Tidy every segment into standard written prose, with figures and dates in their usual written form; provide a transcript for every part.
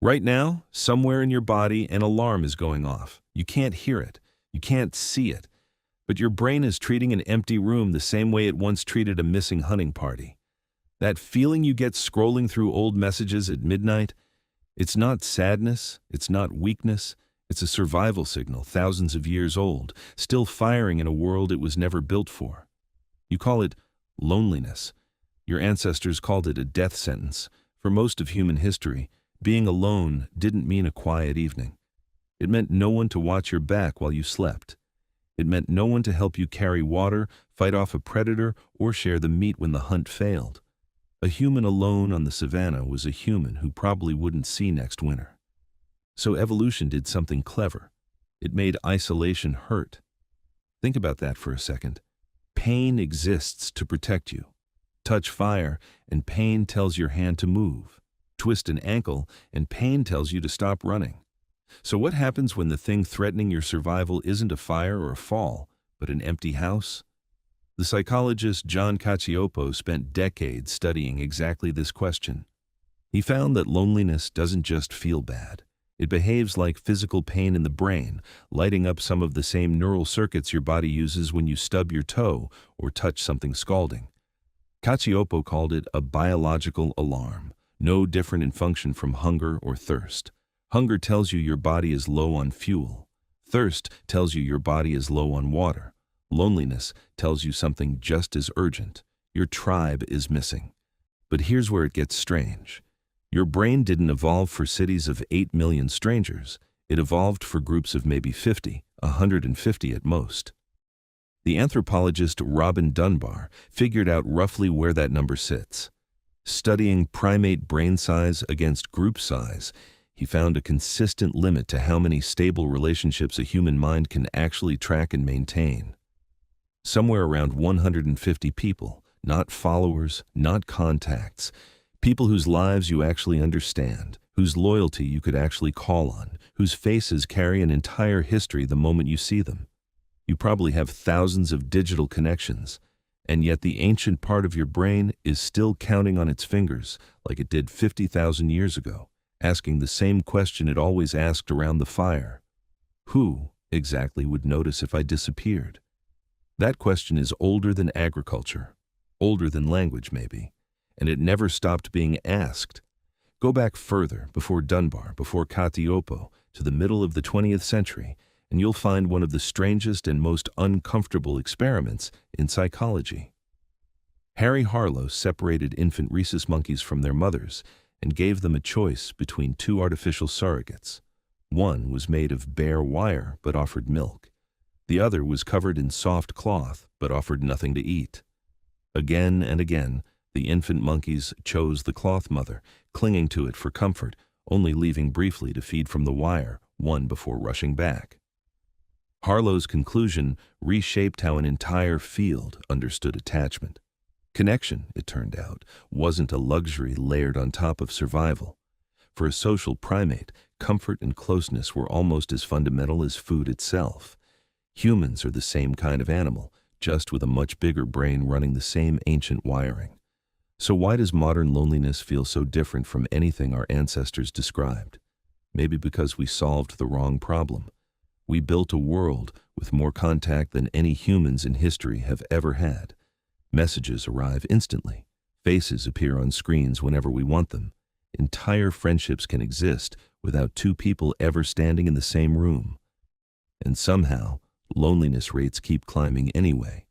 Right now, somewhere in your body, an alarm is going off. You can't hear it. You can't see it. But your brain is treating an empty room the same way it once treated a missing hunting party. That feeling you get scrolling through old messages at midnight, it's not sadness, it's not weakness, it's a survival signal thousands of years old, still firing in a world it was never built for. You call it loneliness. Your ancestors called it a death sentence. For most of human history, being alone didn't mean a quiet evening. It meant no one to watch your back while you slept. It meant no one to help you carry water, fight off a predator, or share the meat when the hunt failed. A human alone on the savannah was a human who probably wouldn't see next winter. So evolution did something clever. It made isolation hurt. Think about that for a second. Pain exists to protect you. Touch fire, and pain tells your hand to move. Twist an ankle, and pain tells you to stop running. So what happens when the thing threatening your survival isn't a fire or a fall, but an empty house? The psychologist John Cacioppo spent decades studying exactly this question. He found that loneliness doesn't just feel bad. It behaves like physical pain in the brain, lighting up some of the same neural circuits your body uses when you stub your toe or touch something scalding. Cacioppo called it a biological alarm, no different in function from hunger or thirst. Hunger tells you your body is low on fuel. Thirst tells you your body is low on water. Loneliness tells you something just as urgent. Your tribe is missing. But here's where it gets strange. Your brain didn't evolve for cities of 8 million strangers. It evolved for groups of maybe 50, 150 at most. The anthropologist Robin Dunbar figured out roughly where that number sits. Studying primate brain size against group size, he found a consistent limit to how many stable relationships a human mind can actually track and maintain. Somewhere around 150 people, not followers, not contacts, people whose lives you actually understand, whose loyalty you could actually call on, whose faces carry an entire history the moment you see them. You probably have thousands of digital connections, and yet the ancient part of your brain is still counting on its fingers like it did 50,000 years ago, asking the same question it always asked around the fire. Who exactly would notice if I disappeared? That question is older than agriculture, older than language maybe, and it never stopped being asked. Go back further, before Dunbar, before Cacioppo, to the middle of the 20th century, and you'll find one of the strangest and most uncomfortable experiments in psychology. Harry Harlow separated infant rhesus monkeys from their mothers and gave them a choice between two artificial surrogates. One was made of bare wire but offered milk. The other was covered in soft cloth but offered nothing to eat. Again and again, the infant monkeys chose the cloth mother, clinging to it for comfort, only leaving briefly to feed from the wire, one before rushing back. Harlow's conclusion reshaped how an entire field understood attachment. Connection, it turned out, wasn't a luxury layered on top of survival. For a social primate, comfort and closeness were almost as fundamental as food itself. Humans are the same kind of animal, just with a much bigger brain running the same ancient wiring. So why does modern loneliness feel so different from anything our ancestors described? Maybe because we solved the wrong problem. We built a world with more contact than any humans in history have ever had. Messages arrive instantly. Faces appear on screens whenever we want them. Entire friendships can exist without two people ever standing in the same room. And somehow, loneliness rates keep climbing anyway.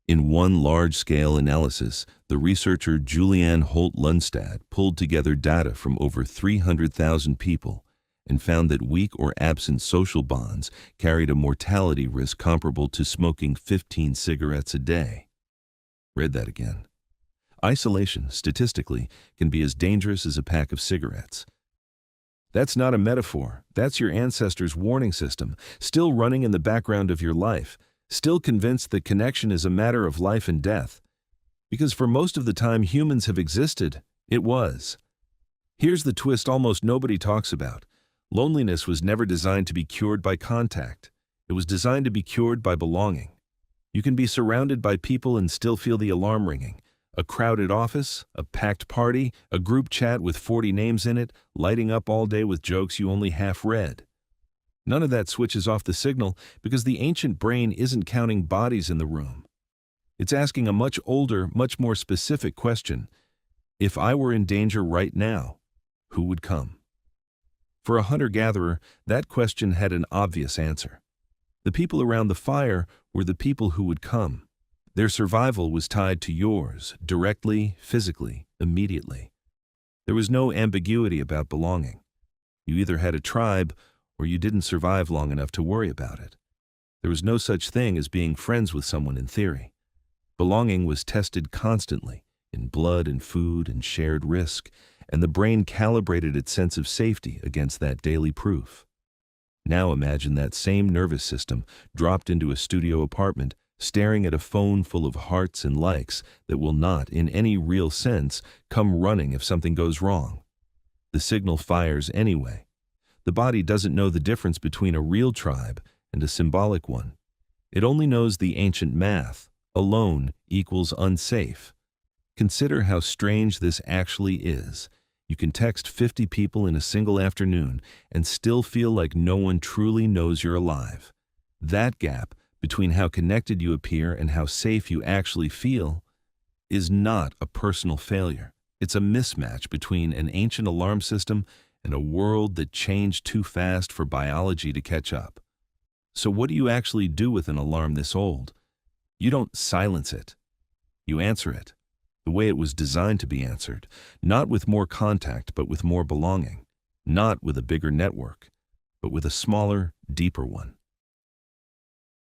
In one large-scale analysis, the researcher Julianne Holt-Lundstad pulled together data from over 300,000 people and found that weak or absent social bonds carried a mortality risk comparable to smoking 15 cigarettes a day. Read that again. Isolation, statistically, can be as dangerous as a pack of cigarettes. That's not a metaphor. That's your ancestors' warning system, still running in the background of your life, still convinced that connection is a matter of life and death. Because for most of the time humans have existed, it was. Here's the twist almost nobody talks about. Loneliness was never designed to be cured by contact. It was designed to be cured by belonging. You can be surrounded by people and still feel the alarm ringing, A crowded office, a packed party, a group chat with 40 names in it, lighting up all day with jokes you only half read. None of that switches off the signal because the ancient brain isn't counting bodies in the room. It's asking a much older, much more specific question. If I were in danger right now, who would come? For a hunter-gatherer, that question had an obvious answer. The people around the fire were the people who would come. Their survival was tied to yours, directly, physically, immediately. There was no ambiguity about belonging. You either had a tribe or you didn't survive long enough to worry about it. There was no such thing as being friends with someone in theory. Belonging was tested constantly, in blood and food and shared risk, and the brain calibrated its sense of safety against that daily proof. Now imagine that same nervous system dropped into a studio apartment, staring at a phone full of hearts and likes that will not, in any real sense, come running if something goes wrong. The signal fires anyway. The body doesn't know the difference between a real tribe and a symbolic one. It only knows the ancient math. Alone equals unsafe. Consider how strange this actually is. You can text 50 people in a single afternoon and still feel like no one truly knows you're alive. That gap between how connected you appear and how safe you actually feel is not a personal failure. It's a mismatch between an ancient alarm system and a world that changed too fast for biology to catch up. So what do you actually do with an alarm this old? You don't silence it. You answer it, the way it was designed to be answered, not with more contact, but with more belonging, not with a bigger network, but with a smaller, deeper one.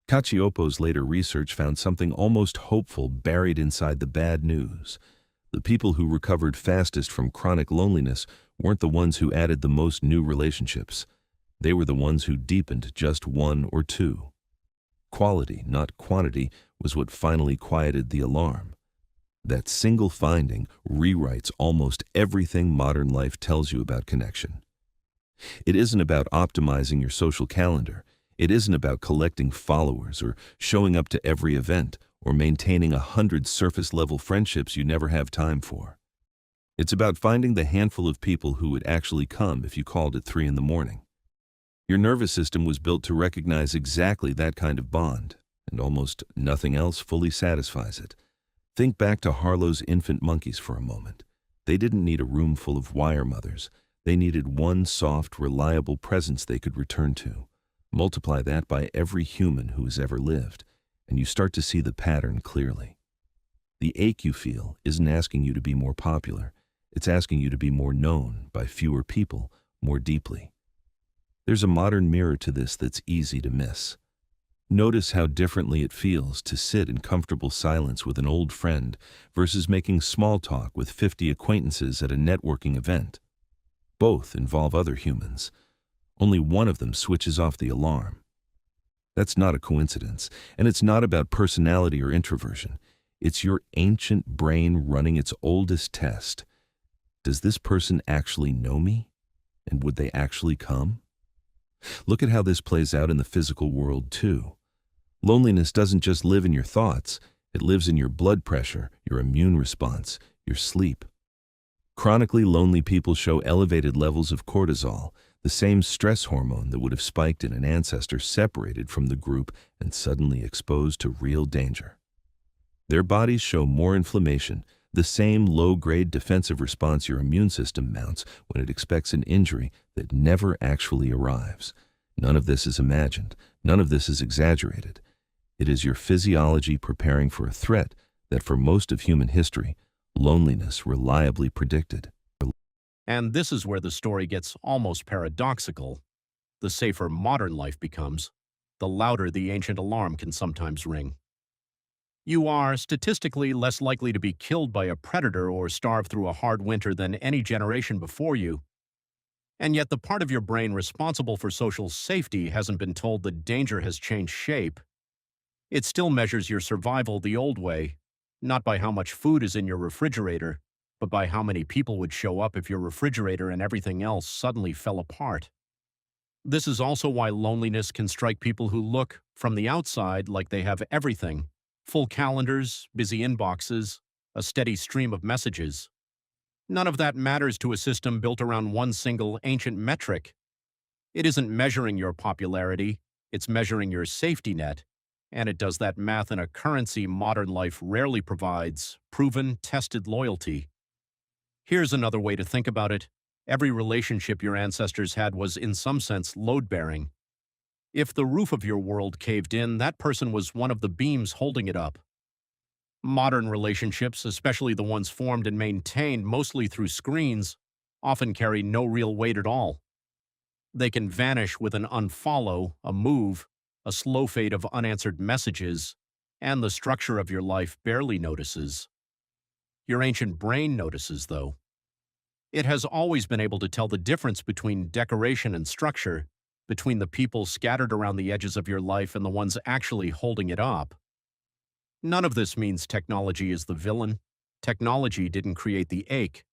Cacioppo's later research found something almost hopeful buried inside the bad news. The people who recovered fastest from chronic loneliness weren't the ones who added the most new relationships. They were the ones who deepened just one or two. Quality, not quantity, was what finally quieted the alarm. That single finding rewrites almost everything modern life tells you about connection. It isn't about optimizing your social calendar. It isn't about collecting followers or showing up to every event or maintaining 100 surface-level friendships you never have time for. It's about finding the handful of people who would actually come if you called at 3 a.m. Your nervous system was built to recognize exactly that kind of bond, and almost nothing else fully satisfies it. Think back to Harlow's infant monkeys for a moment. They didn't need a room full of wire mothers. They needed one soft, reliable presence they could return to. Multiply that by every human who has ever lived, and you start to see the pattern clearly. The ache you feel isn't asking you to be more popular. It's asking you to be more known by fewer people, more deeply. There's a modern mirror to this that's easy to miss. Notice how differently it feels to sit in comfortable silence with an old friend versus making small talk with 50 acquaintances at a networking event. Both involve other humans. Only one of them switches off the alarm. That's not a coincidence, and it's not about personality or introversion. It's your ancient brain running its oldest test. Does this person actually know me? And would they actually come? Look at how this plays out in the physical world, too. Loneliness doesn't just live in your thoughts. It lives in your blood pressure, your immune response, your sleep. Chronically lonely people show elevated levels of cortisol, the same stress hormone that would have spiked in an ancestor separated from the group and suddenly exposed to real danger. Their bodies show more inflammation, the same low-grade defensive response your immune system mounts when it expects an injury that never actually arrives. None of this is imagined. None of this is exaggerated. It is your physiology preparing for a threat that for most of human history, loneliness reliably predicted. And this is where the story gets almost paradoxical. The safer modern life becomes, the louder the ancient alarm can sometimes ring. You are statistically less likely to be killed by a predator or starve through a hard winter than any generation before you. And yet the part of your brain responsible for social safety hasn't been told that danger has changed shape. It still measures your survival the old way, not by how much food is in your refrigerator, but by how many people would show up if your refrigerator and everything else suddenly fell apart. This is also why loneliness can strike people who look, from the outside, like they have everything: full calendars, busy inboxes, a steady stream of messages. None of that matters to a system built around one single ancient metric. It isn't measuring your popularity, it's measuring your safety net, and it does that math in a currency modern life rarely provides: proven, tested loyalty. Here's another way to think about it. Every relationship your ancestors had was, in some sense, load-bearing. If the roof of your world caved in, that person was one of the beams holding it up. Modern relationships, especially the ones formed and maintained mostly through screens, often carry no real weight at all. They can vanish with an unfollow, a move, a slow fade of unanswered messages, and the structure of your life barely notices. Your ancient brain notices, though. It has always been able to tell the difference between decoration and structure, between the people scattered around the edges of your life and the ones actually holding it up. None of this means technology is the villain. Technology didn't create the ache.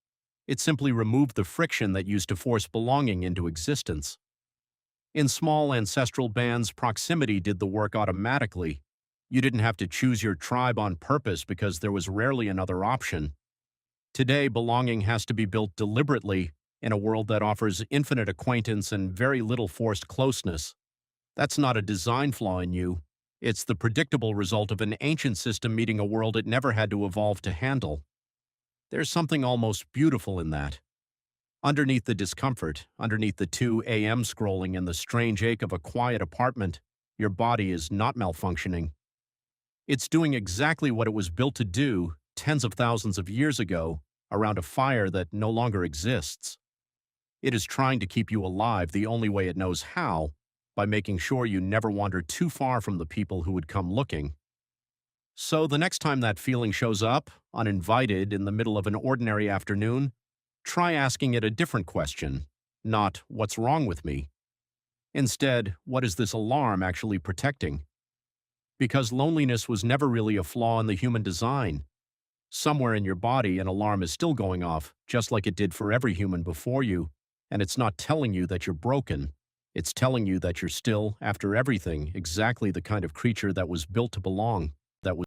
It simply removed the friction that used to force belonging into existence. In small ancestral bands, proximity did the work automatically. You didn't have to choose your tribe on purpose because there was rarely another option. Today, belonging has to be built deliberately in a world that offers infinite acquaintance and very little forced closeness. That's not a design flaw in you. It's the predictable result of an ancient system meeting a world it never had to evolve to handle. There's something almost beautiful in that. Underneath the discomfort, underneath the 2 a.m. scrolling and the strange ache of a quiet apartment, your body is not malfunctioning. It's doing exactly what it was built to do tens of thousands of years ago around a fire that no longer exists. It is trying to keep you alive the only way it knows how, by making sure you never wander too far from the people who would come looking. So the next time that feeling shows up, uninvited, in the middle of an ordinary afternoon, try asking it a different question, not "what's wrong with me?" Instead, what is this alarm actually protecting? Because loneliness was never really a flaw in the human design. Somewhere in your body, an alarm is still going off, just like it did for every human before you, and it's not telling you that you're broken. It's telling you that you're still, after everything, exactly the kind of creature that was built to belong, that was